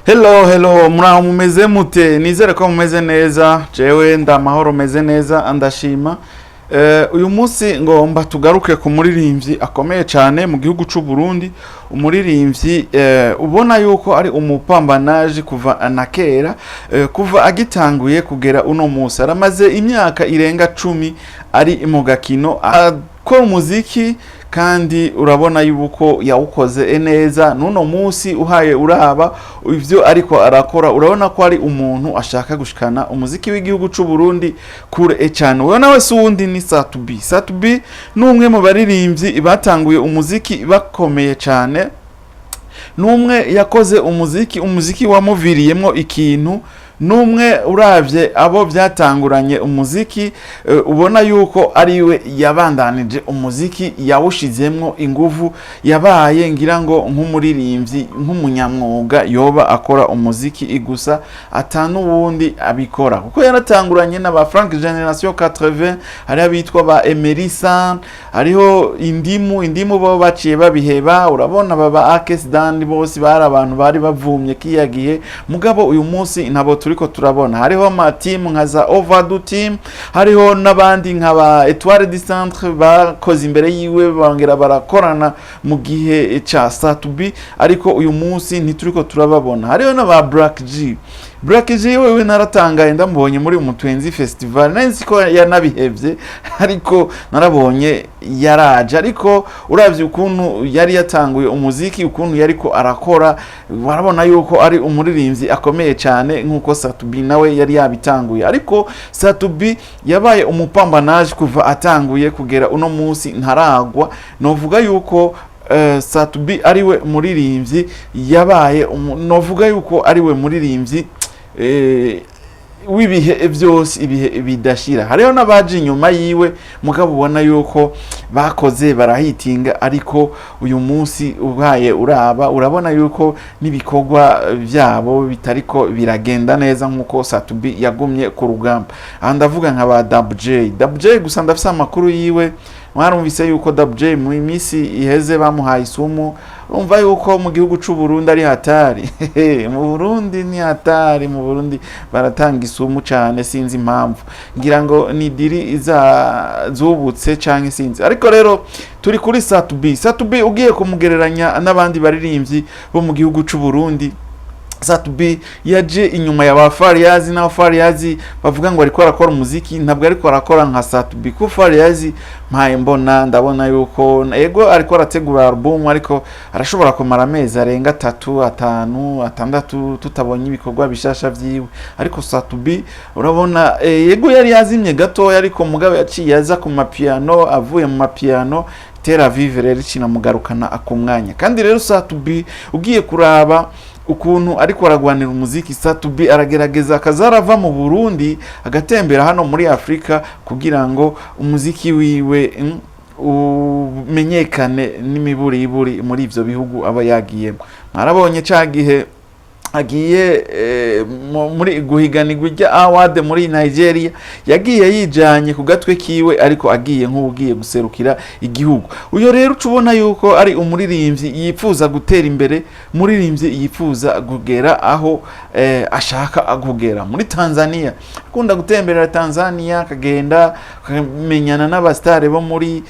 Hello, muraho mumeze mute? Nizere ko mumeze neza. Jewe ndamahoro meze neza andashima. Uyu munsi ngomba tugaruke ku muririmbyi akomeye cyane mu gihugu cy'u Burundi. Umuririmbyi ubona yuko ari umupambanaje kuva na kera, kuva agitanguye kugera uno munsi. Aramaze imyaka irenga 10 ari mu gakino akora umuziki, kandi urabona yuko yawukoze neza. Nuno munsi uhaye uraba ivyo ariko arakora, urabona ko ari umuntu ashaka gushikana umuziki w'igihugu cy'u Burundi kure cyane. Urabona wese uwundi ni Satubi numwe mu baririmbyi batanguye umuziki bakomeye cyane, numwe yakoze umuziki wamuviriyemo ikintu, numwe uravye abo byatanguranye umuziki, ubona yuko ari we yabandanije umuziki, yawushizemmo inguvu, yabaye ngira ngo nk'umuririmbyi nk'umunyamwuga yoba akora umuziki igusa atanu wundi abikora, kuko yaratanguranye n'aba Frank Generation 80, hari abitwa ba Emerson, hariho indimu bo baciye babiheba. Urabona baba Akesdan bose bari abantu bari bavumye kiyagiye, mugabo uyu munsi nabo turiko turabona hariho ama team nka za Overdo team, hariho nabandi nka ba Etoile du Centre bakoze imbere yiwe bangera barakorana mu gihe ca Satubi, ariko uyu munsi ntituriko turababona. Hariho n'aba Black G wewe naratangaye ndamubonye muri umutwenzi festival, nanzi ko yanabihevye, ariko narabonye yaraje. Ariko uravye ukuntu yari yatanguye umuziki, ukuntu yariko arakora, warabona yuko ari umuririmbyi akomeye cyane nkuko Satubi nawe yari yabitanguye. Ariko Satubi yabaye umupambanaje kuva atanguye kugera uno munsi ntaragwa. Novuga yuko Satubi ariwe muririmbyi yabaye novuga yuko ariwe muririmbyi wibihe byose, ibihe bidashira. Hariho nabaje inyuma yiwe mugabo ubona yuko bakoze barahitinga, ariko uyu munsi ubaye urabona yuko nibikorwa byabo bitariko biragenda neza nkuko Satubi yagumye ku rugamba. Ndavuga nka ba WJ gusa ndafise amakuru yiwe, mwarumvise yuko WJ mu minsi iheze bamuhaye isumu. Umva yuko mu gihugu cy'u Burundi ari hatari mu Burundi ni hatari, mu Burundi baratanga isumu cyane, sinzi impamvu, ngira ngo ni diri zubutse canke sinzi. Ariko rero turi kuri Satubi ugiye kumugereranya n'abandi baririmbyi bo mu gihugu cy'u Burundi. Satubi yaje inyuma ya ba Fariyazi, na Fariyazi bavuga ngo ariko arakora umuziki, ntabwo ariko arakora nka Satubi. Ku Fariyazi mpaye ndabona yuko ego ariko arategura album, ariko arashobora kumara amezi arenga 3, 5, 6 tutabonye ibikorwa bishasha vyiwe. Ariko Satubi urabona ego yari yazimye gato, ariko mugabe yaciye yaza ku mapiano, avuye mu mapiano tera vivre ricina mugarukana akumwanya. Kandi rero Satubi ugiye kuraba ukuntu ariko aragwanira umuziki, Satubi aragerageza akazarava mu Burundi agatembera hano muri Afrika kugira ngo umuziki wiwe umenyekane n'imiburiburi muri ivyo bihugu aba yagiyemo. Marabonye cagihe agiye muri guhiganirwa rya award muri Nigeria, yagiye yijanye ku gatwe kiwe, ariko agiye nk'ugiye guserukira igihugu. Uyo rero tubona yuko ari umuririmbyi yifuza gutera imbere, umuririmbyi yifuza kugera aho ashaka kugera. Muri Tanzania akunda gutemberera Tanzania, akagenda akamenyana n'abastare bo muri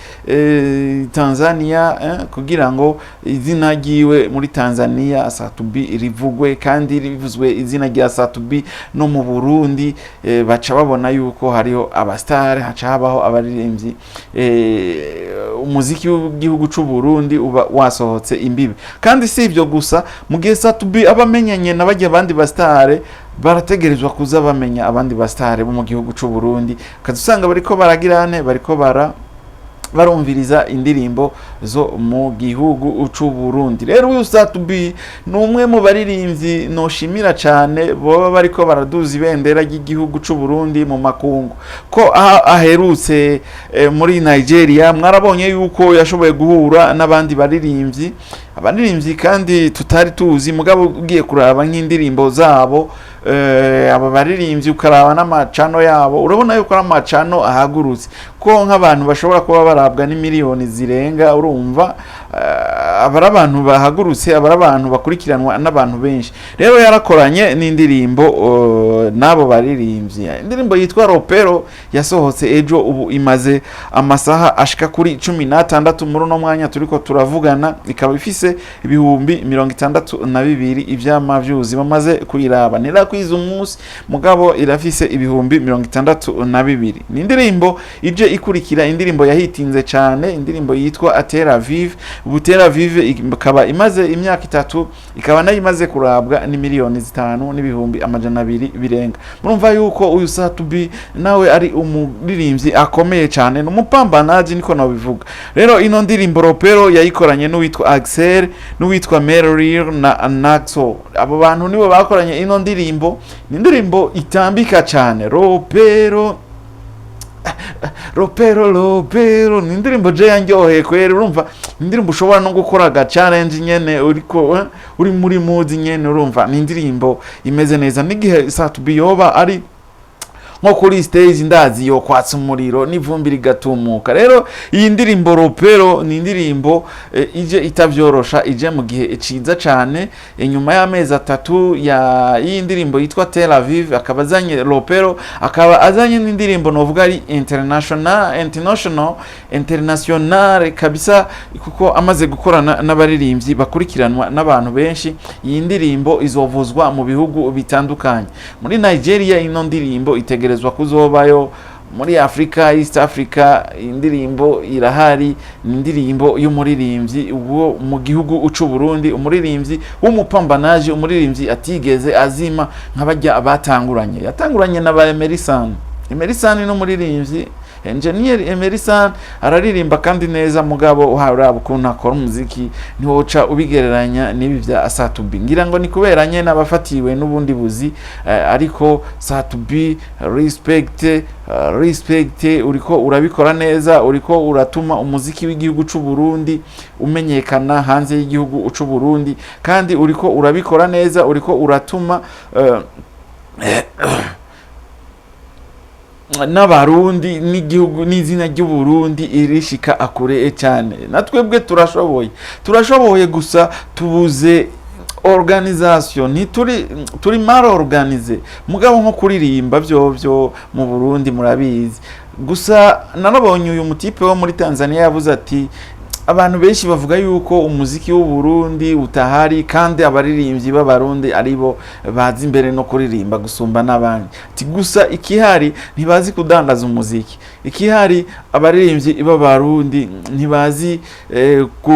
Tanzania, kugira ngo izina ryiwe muri Tanzania Satubi rivugwe, kandi rivuzwe izina rya Satubi no mu Burundi baca babona yuko hariho abastare, haca habaho abaririmbyi, umuziki w'igihugu cy'u Burundi uba wasohotse imbibe. Kandi si ibyo gusa, mu gihe Satubi abamenyanye n'abajya abandi bastare, barategerezwa kuza bamenya abandi bastare bo mu gihugu cy'u Burundi, kadusanga bariko baragirane, bariko barumviriza indirimbo zo mu gihugu cy'u Burundi. Rero uyu Satubi numwe mu baririmbyi noshimira cyane, boba bariko baraduza ibendera ry'igihugu cy'u Burundi mu makungu. Ko aherutse muri Nigeria, mwarabonye yuko yashoboye guhura n'abandi baririmbyi kandi tutari tuzi, mugabo ugiye kuraba nk'indirimbo zabo, aba baririmbyi ukaraba n'amacano yabo, urabona yuko ari amacano ahagurutse, ko nk'abantu bashobora kuba barabwa n'imiliyoni zirenga, urumva abari abantu bahagurutse, abari abantu bakurikiranwa n'abantu benshi. Rero yarakoranye n'indirimbo nabo baririmbyi. Indirimbo yitwa Ropero yasohotse ejo, ubu imaze amasaha ashika kuri 16 muri no mwanya turiko turavugana, ikaba ifise ibihumbi 62 ivy'amavyuzi bamaze kuyiraba. Nirakwiza umunsi mugabo irafise ibihumbi 62. Ni indirimbo ije ikurikira indirimbo yahitinze cyane, indirimbo yitwa Atera Vive. Butera Vive ikaba imaze imyaka 3, ikaba nayo imaze kurabwa ni miliyoni 5 n'ibihumbi 200 birenga. Murumva yuko uyu Satubi nawe ari umuririmbyi akomeye cyane, n'umupambanaji niko nabivuga. Rero ino ndirimbo Ropero yayikoranye n'uwitwa Axel, n'uwitwa Meryl na Naxo. Abo bantu nibo bakoranye ino ndirimbo. Ni indirimbo itambika cyane. Ropero ni indirimbo je yanyoheye kwera. Urumva indirimbo ushobora no gukora ga challenge nyene uriko uri muri mood nyene. Urumva ni indirimbo imeze neza, n'igihe Satubi yoba ari nko kuri stage ndazi yo kwatsa umuriro n'ivumbi rigatumuka. Rero iyi ndirimbo Ropero ni indirimbo ije itavyorosha, ije mu gihe ciza cyane. Inyuma y'amezi 3 ya iyi ndirimbo yitwa Tel Aviv, akaba azanye Ropero, akaba azanye n'indirimbo novuga ari international kabisa, kuko amaze gukorana n'abaririmbyi bakurikiranwa n'abantu benshi. Iyi ndirimbo izovuzwa mu bihugu bitandukanye. Muri Nigeria ino ndirimbo itegerezwa kuzobayo, muri Afrika, East Africa indirimbo irahari. Ni indirimbo y'umuririmbyi ubwo mu gihugu c'u Burundi, umuririmbyi w'umupambanaje, umuririmbyi atigeze azima nk'abajya batanguranye. Yatanguranye na ba Emerson n'umuririmbyi Engineer Emerson araririmba kandi neza, mugabo uharaba ukuntu akora umuziki ntiwoca ubigereranya n'ibi bya Satubi. Ngira ngo ni kuberanye n'abafatiwe n'ubundi buzi, ariko Satubi respect uriko urabikora neza, uriko uratuma umuziki w'igihugu c'u Burundi umenyekana hanze y'igihugu c'u Burundi, kandi uriko urabikora neza, uriko uratuma n'abarundi n'igihugu n'izina ry'u Burundi irishika akure cyane. Natwebwe turashoboye gusa tubuze organisation, turi mal organize. Mugabo nko kuririmba byo mu Burundi murabizi. Gusa nanabonye uyu mutipe wo muri Tanzania yavuze ati abantu benshi bavuga yuko umuziki w'u Burundi utahari, kandi abaririmbyi b'abarundi aribo bazi imbere no kuririmba gusumba n'abandi. Ati gusa ikihari ntibazi kudandaza umuziki, ikihari abaririmbyi b'abarundi ntibazi ku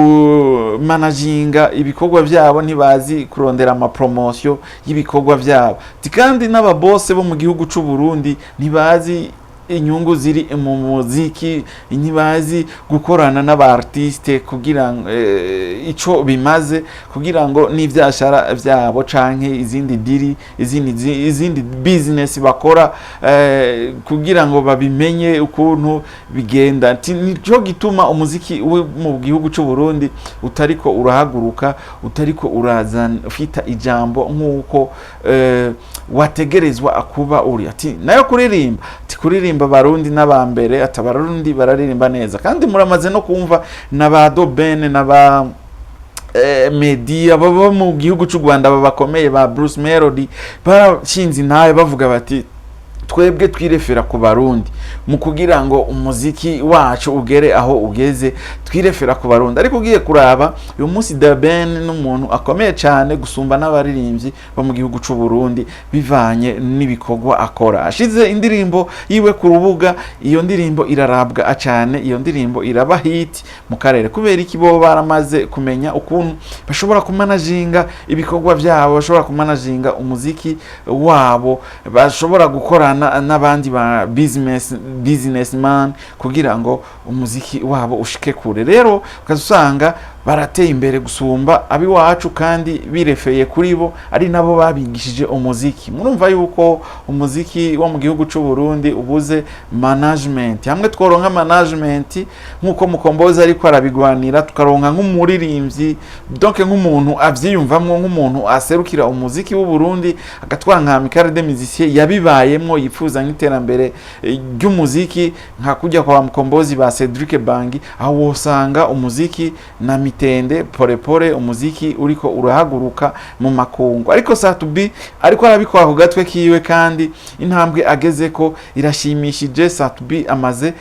managinga ibikorwa byabo, ntibazi kurondera ama promotion y'ibikorwa byabo. Ati kandi n'ababose bo mu gihugu c'u Burundi ntibazi inyungu ziri mu muziki, ntibazi gukorana n'aba artiste kugira ngo ico bimaze, kugira ngo n'ivyashara byabo canke izindi business bakora, kugira ngo babimenye ukuntu bigenda. Nico gituma umuziki mu gihugu c'u Burundi utariko urahaguruka, utariko urazana ufita ijambo nk'uko wategerezwa akuba uri. Ati nayo kuririmba Barundi n'abambere, atabarundi bararirimba neza, kandi muramaze no kumva n'abado bene n'aba media baba mu gihugu c'u Rwanda babakomeye ba Bruce Melody barashinze naye bavuga bati twebwe twirefera ku Barundi mu kugira ngo umuziki wacu ugere aho ugeze, twirefera ku Barundi. Ariko ugiye kuraba uyu munsi Da Ben n'umuntu akomeye cyane gusumba n'abaririmbyi bo mu gihugu c'u Burundi bivanye n'ibikorwa akora. Ashize indirimbo yiwe ku rubuga, iyo ndirimbo irarabwa cyane, iyo ndirimbo iraba hit mu karere, kubera iki bo baramaze kumenya ukuntu bashobora kumanaginga ibikorwa byabo, bashobora kumanaginga umuziki wabo, bashobora gukorana n'abandi ba businessman kugira ngo umuziki wabo ushike kure. Rero ukazusanga barateye imbere gusumba abi wacu, kandi birefeye kuri bo, ari nabo babigishije umuziki. Murumva yuko umuziki wo mu gihugu c'u Burundi ubuze management. Hamwe tworonka management nkuko mukomboza ariko arabigwanira, tukaronka nk'umuririmbyi, donc nk'umuntu avyiyumvamwo, nk'umuntu aserukira umuziki w'u Burundi, agatwanka Mikare de musicien yabibayemwo, yifuza nk'iterambere ry'umuziki nka kujya kwa mukombozi ba Cedric Bangi, aho wosanga umuziki na mitende pole pole umuziki uriko urahaguruka mu makungu ariko Satubi ariko arabikora ku gatwe kiwe kandi intambwe ageze ko irashimishije Satubi amaze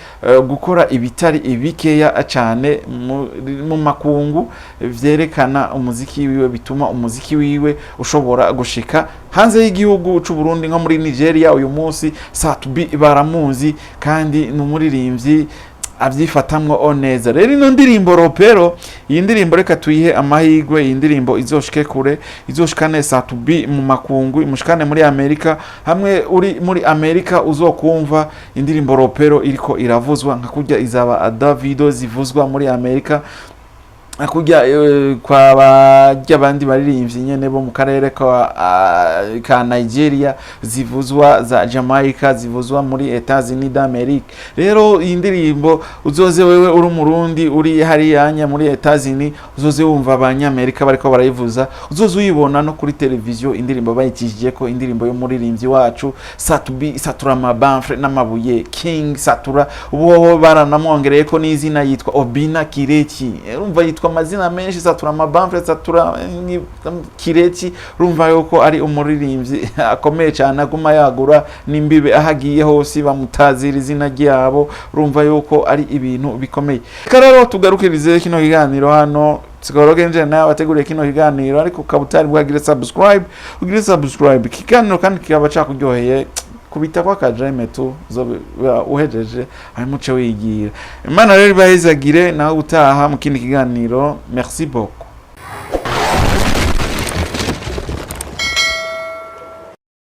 gukora ibitari ibikeya cyane mu makungu vyerekana umuziki wiwe bituma umuziki wiwe ushobora gushika hanze y'igihugu c'u Burundi nko muri Nigeria uyu munsi Satubi baramuzi kandi n'umuririmbyi avyifatamwo neza. Rero ino ndirimbo Ropero, iyi ndirimbo reka tuyihe amahigwe, iyi ndirimbo izoshike kure, izoshikane Satubi mu makungu, imushikane muri Amerika, hamwe uri muri Amerika uzokumva indirimbo Ropero iriko iravuzwa nka kurya izaba Davido zivuzwa muri Amerika, akujya kwa bajya bandi baririmbyi nyene bo mu karere ka Nigeria zivuzwa za Jamaica zivuzwa muri Etats-Unis d'Amerique. Rero iyi ndirimbo uzoze wewe uri umurundi uri hari yanya muri Etats-Unis uzoze wumva abanyamerika bariko barayivuza, uzoze uyibona no kuri televiziyo indirimbo bayikishije ko indirimbo yo muririmbyi wacu Satubi Satura Mabamfre n'amabuye King Satura ubo baranamwongereye ko n'izina yitwa Obina Kireki, urumva yitwa amazina menshi Satura Mabamfre Satura Kireki, urumva yuko ari umuririmbyi akomeye cyane aguma yagura n'imbibe ahagiye hose bamutazira izina ryabo, urumva yuko ari ibintu bikomeye. Kararo tugarukirize kino kiganiro hano Sigoroge nje nawe wateguriye kino kiganiro ariko kabutari bwagire subscribe kiganiro kandi kikaba cyakuryoheye kubita kwa kajeme tu zo uhejeje amuce wigira. Imana rero bahezagire nawe utaha mu kindi kiganiro. Merci beaucoup.